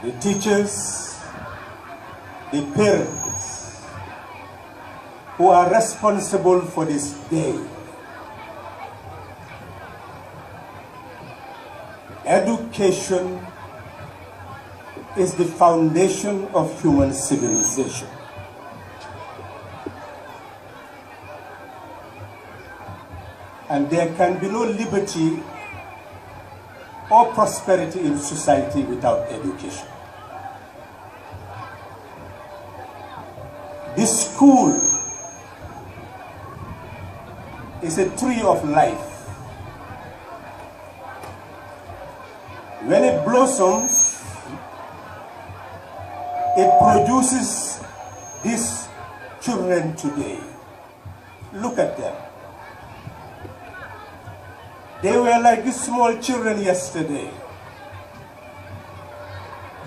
the teachers, the parents who are responsible for this day. Education is the foundation of human civilization. And there can be no liberty or prosperity in society without education. The school is a tree of life. When it blossoms, it produces these children today. Look at them. They were like the small children yesterday.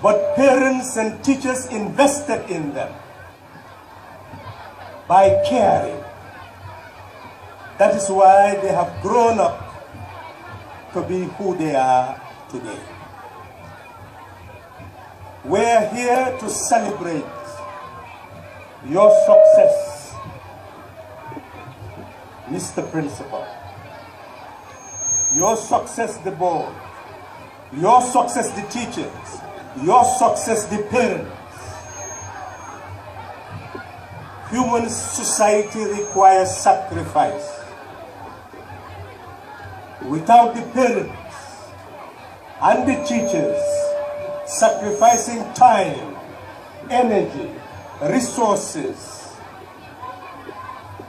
But parents and teachers invested in them by caring. That is why they have grown up to be who they are today. We're here to celebrate your success, Mr. Principal. Your success, the board. Your success, the teachers. Your success, the parents. Human society requires sacrifice. Without the parents and the teachers sacrificing time, energy, resources,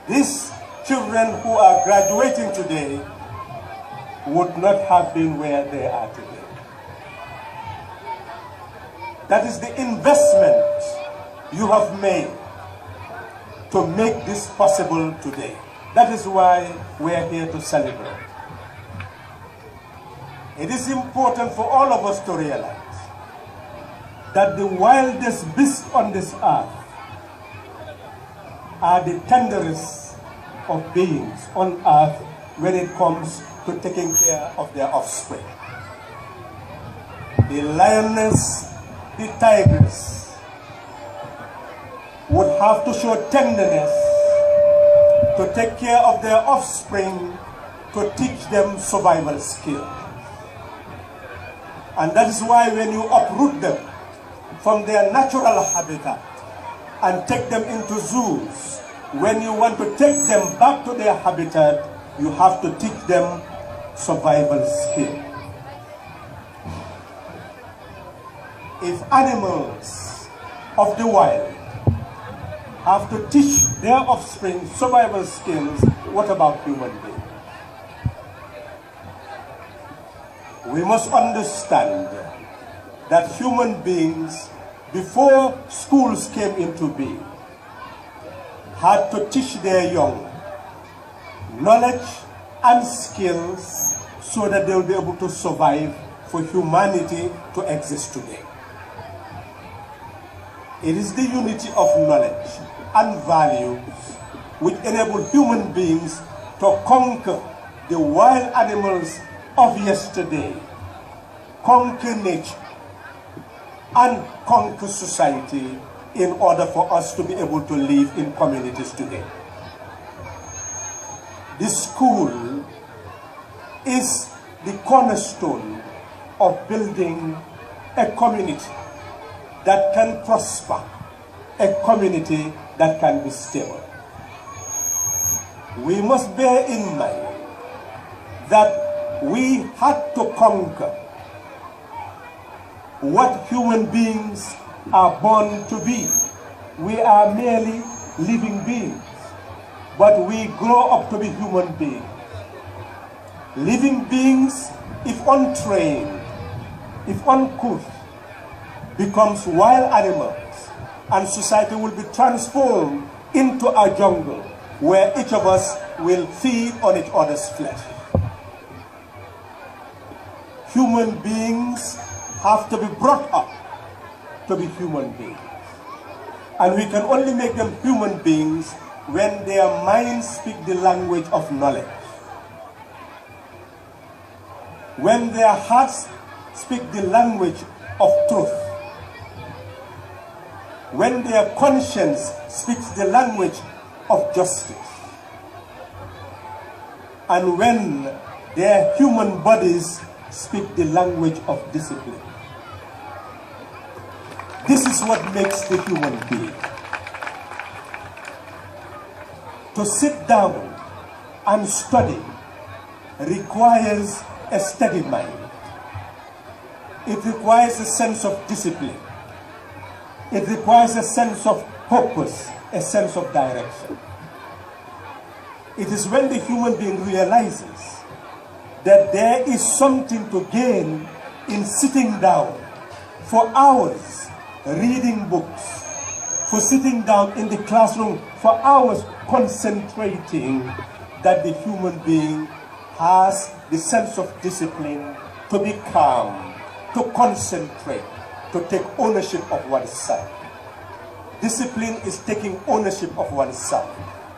these children who are graduating today would not have been where they are today. That is the investment you have made to make this possible today. That is why we are here to celebrate. It is important for all of us to realize that the wildest beasts on this earth are the tenderest of beings on earth when it comes to taking care of their offspring. The lioness, the tigress would have to show tenderness to take care of their offspring, to teach them survival skills. And that is why when you uproot them from their natural habitat and take them into zoos, when you want to take them back to their habitat, you have to teach them survival skill. If animals of the wild have to teach their offspring survival skills, what about human beings? We must understand that human beings, before schools came into being, had to teach their young knowledge and skills so that they will be able to survive for humanity to exist today. It is the unity of knowledge and values which enable human beings to conquer the wild animals of yesterday, conquer nature, and conquer society in order for us to be able to live in communities today. The school is the cornerstone of building a community that can prosper, a community that can be stable. We must bear in mind that we had to conquer what human beings are born to be. We are merely living beings, but we grow up to be human beings. Living beings, if untrained, if uncouth, becomes wild animals, and society will be transformed into a jungle where each of us will feed on each other's flesh. Human beings have to be brought up to be human beings. And we can only make them human beings when their minds speak the language of knowledge. When their hearts speak the language of truth. when their conscience speaks the language of justice, and when their human bodies speak the language of discipline. This is what makes the human being. To sit down and study requires a steady mind. It requires a sense of discipline. It requires a sense of purpose, a sense of direction. It is when the human being realizes that there is something to gain in sitting down for hours, reading books, for sitting down in the classroom for hours, concentrating, that the human being has the sense of discipline to be calm, to concentrate, to take ownership of oneself. Discipline is taking ownership of oneself.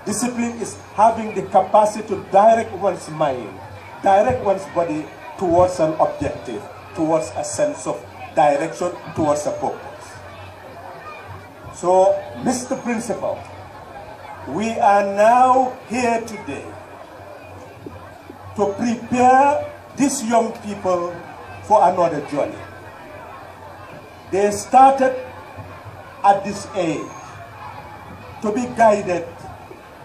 Discipline is having the capacity to direct one's mind, direct one's body towards an objective, towards a sense of direction, towards a purpose. So, Mr. Principal, we are now here today to prepare these young people for another journey. They started at this age to be guided,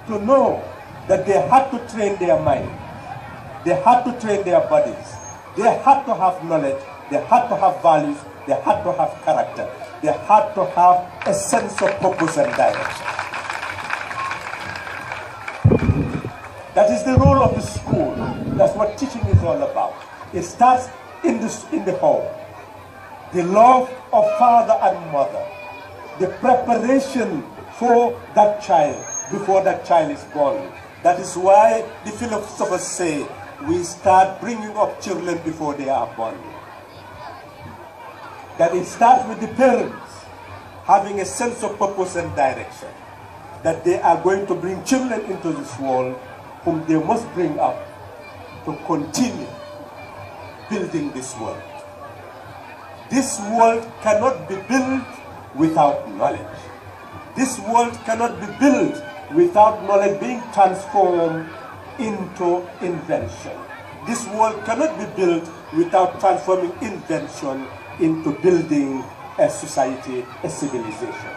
to know that they had to train their mind, they had to train their bodies, they had to have knowledge, they had to have values, they had to have character, they had to have a sense of purpose and direction. That is the role of the school. That's what teaching is all about. It starts in the home. The love of father and mother, the preparation for that child before that child is born. That is why the philosophers say we start bringing up children before they are born. That it starts with the parents having a sense of purpose and direction, that they are going to bring children into this world whom they must bring up to continue building this world. This world cannot be built without knowledge. This world cannot be built without knowledge being transformed into invention. This world cannot be built without transforming invention into building a society, a civilization.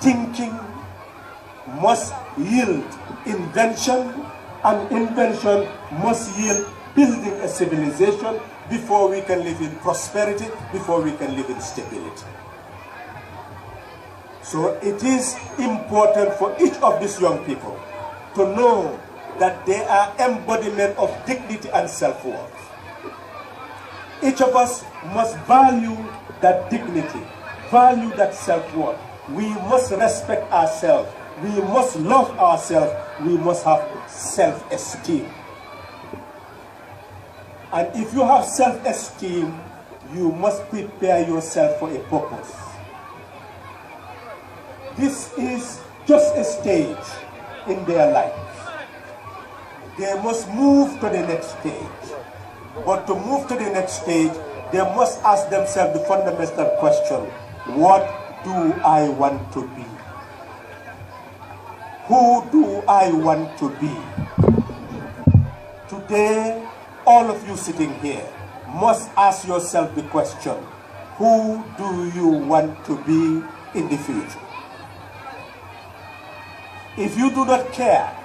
Thinking must yield invention, and invention must yield building a civilization before we can live in prosperity, before we can live in stability. So it is important for each of these young people to know that they are embodiment of dignity and self-worth. Each of us must value that dignity, value that self-worth. We must respect ourselves. We must love ourselves. We must have self-esteem. And if you have self-esteem, you must prepare yourself for a purpose. This is just a stage in their life. They must move to the next stage. But to move to the next stage, they must ask themselves the fundamental question: what do I want to be? Who do I want to be? Today, all of you sitting here must ask yourself the question: who do you want to be in the future? If you do not care,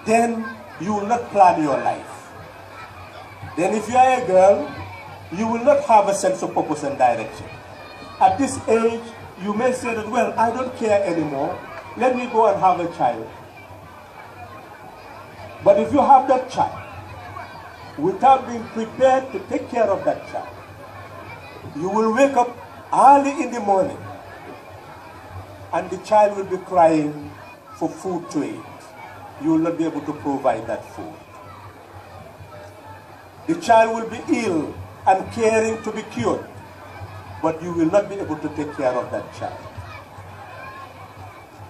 then you will not plan your life. Then if you are a girl, you will not have a sense of purpose and direction. At this age, you may say that, well, I don't care anymore. Let me go and have a child. But if you have that child, without being prepared to take care of that child, you will wake up early in the morning and the child will be crying for food to eat. You will not be able to provide that food. The child will be ill and caring to be cured, but you will not be able to take care of that child.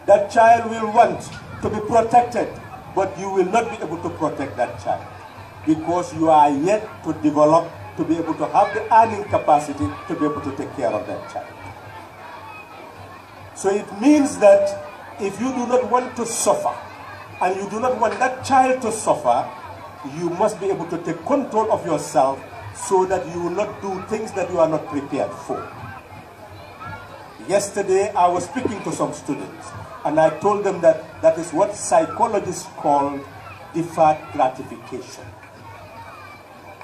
That child will want to be protected, but you will not be able to protect that child because you are yet to develop to be able to have the earning capacity to be able to take care of that child. So it means that if you do not want to suffer, and you do not want that child to suffer, you must be able to take control of yourself so that you will not do things that you are not prepared for. Yesterday, I was speaking to some students, and I told them that that is what psychologists call deferred gratification.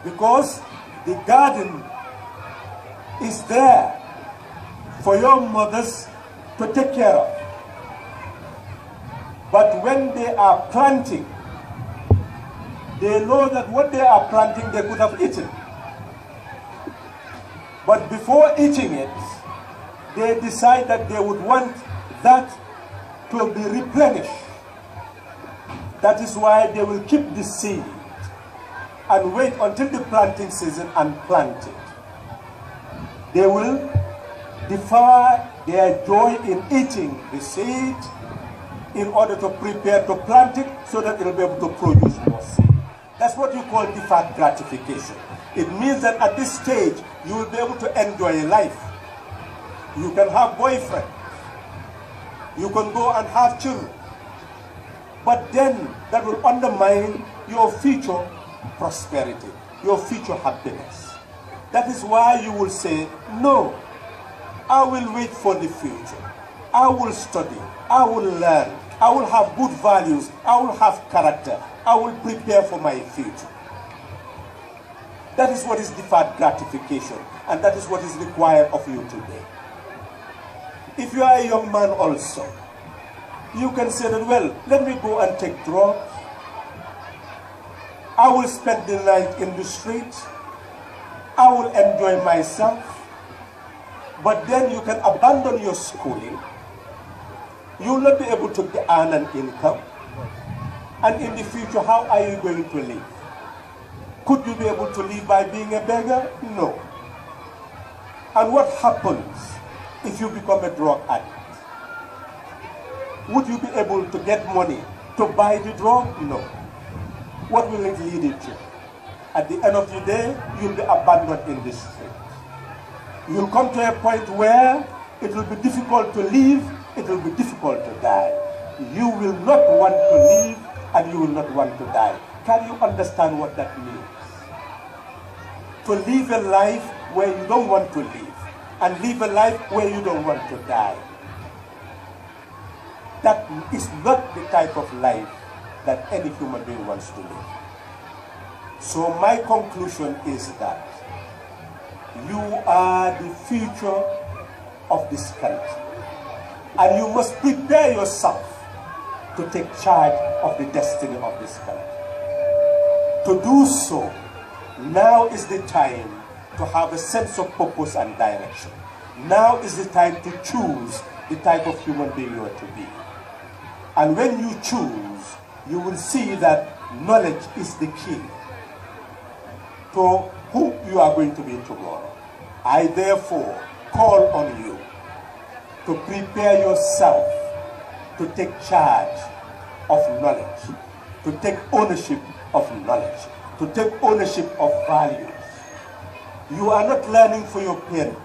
Because the garden is there for your mothers to take care of. But when they are planting, they know that what they are planting they could have eaten. But before eating it, they decide that they would want that to be replenished. That is why they will keep the seed and wait until the planting season and plant it. They will defer their joy in eating the seed in order to prepare to plant it so that it will be able to produce more seed. That's what you call deferred gratification. It means that at this stage, you will be able to enjoy life. You can have boyfriends. You can go and have children. But then that will undermine your future prosperity, your future happiness. That is why you will say, no, I will wait for the future. I will study. I will learn. I will have good values. I will have character. I will prepare for my future. That is what is deferred gratification, and that is what is required of you today. If you are a young man also, you can say that, well, let me go and take drugs. I will spend the night in the street. I will enjoy myself. But then you can abandon your schooling. You will not be able to earn an income. And in the future, how are you going to live? Could you be able to live by being a beggar? No. And what happens if you become a drug addict? Would you be able to get money to buy the drug? No. What will it lead you to? At the end of the day, you'll be abandoned in the street. You'll come to a point where it will be difficult to live, it will be difficult to die. You will not want to live and you will not want to die. Can you understand what that means? To live a life where you don't want to live and live a life where you don't want to die. That is not the type of life that any human being wants to live. So my conclusion is that you are the future of this country. And you must prepare yourself to take charge of the destiny of this country. To do so, now is the time to have a sense of purpose and direction. Now is the time to choose the type of human being you are to be. And when you choose, you will see that knowledge is the key to who you are going to be tomorrow. I therefore call on you to prepare yourself to take charge of knowledge, to take ownership of knowledge, to take ownership of values. You are not learning for your parents.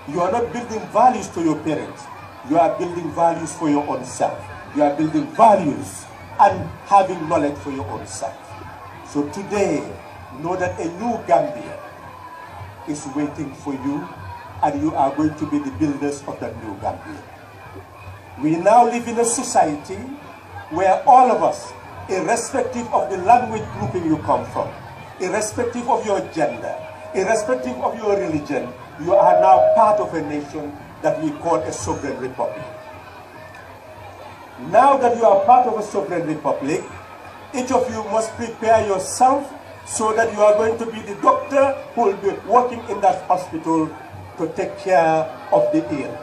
You are not building values to your parents. You are building values for your own self. You are building values and having knowledge for your own self. So today, know that a new Gambia is waiting for you, and you are going to be the builders of that new Gambia. We now live in a society where all of us, irrespective of the language grouping you come from, irrespective of your gender, irrespective of your religion, you are now part of a nation that we call a sovereign republic. Now that you are part of a sovereign republic, each of you must prepare yourself so that you are going to be the doctor who will be working in that hospital to take care of the ill.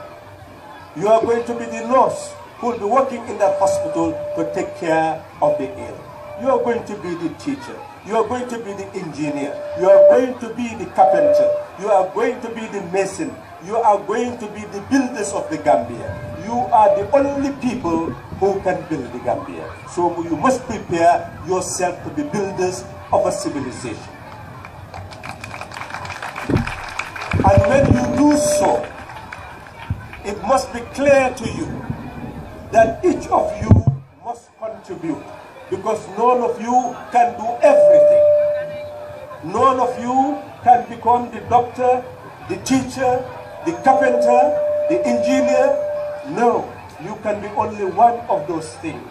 You are going to be the nurse who will be working in that hospital to take care of the ill. You are going to be the teacher. You are going to be the engineer. You are going to be the carpenter. You are going to be the mason. You are going to be the builders of the Gambia. You are the only people who can build the Gambia. So you must prepare yourself to be builders of a civilization. And when you do so, it must be clear to you that each of you must contribute, because none of you can do everything. None of you can become the doctor, the teacher, the carpenter, the engineer. No, you can be only one of those things.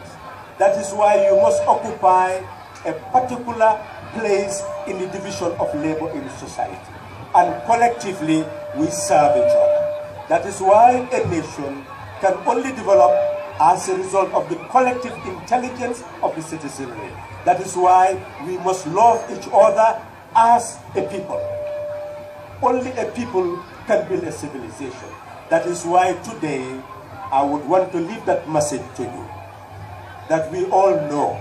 That is why you must occupy a particular place in the division of labor in society. And collectively, we serve each other. That is why a nation can only develop as a result of the collective intelligence of the citizenry. That is why we must love each other as a people. Only a people can build a civilization. That is why today I would want to leave that message to you, that we all know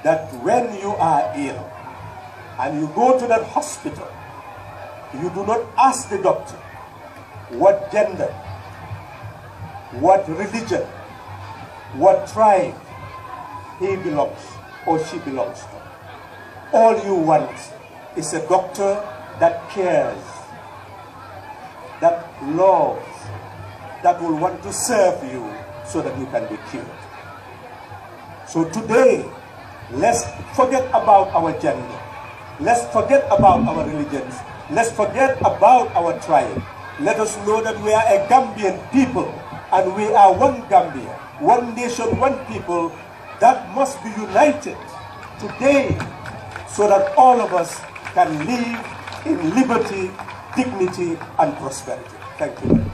that when you are ill and you go to that hospital, you do not ask the doctor what gender, what religion, what tribe he belongs or she belongs to. All you want is a doctor that cares, that loves, that will want to serve you so that you can be cured. So today, let's forget about our gender. Let's forget about our religions. Let's forget about our tribe. Let us know that we are a Gambian people, and we are one Gambia, one nation, one people that must be united today so that all of us can live in liberty, dignity, and prosperity. Thank you.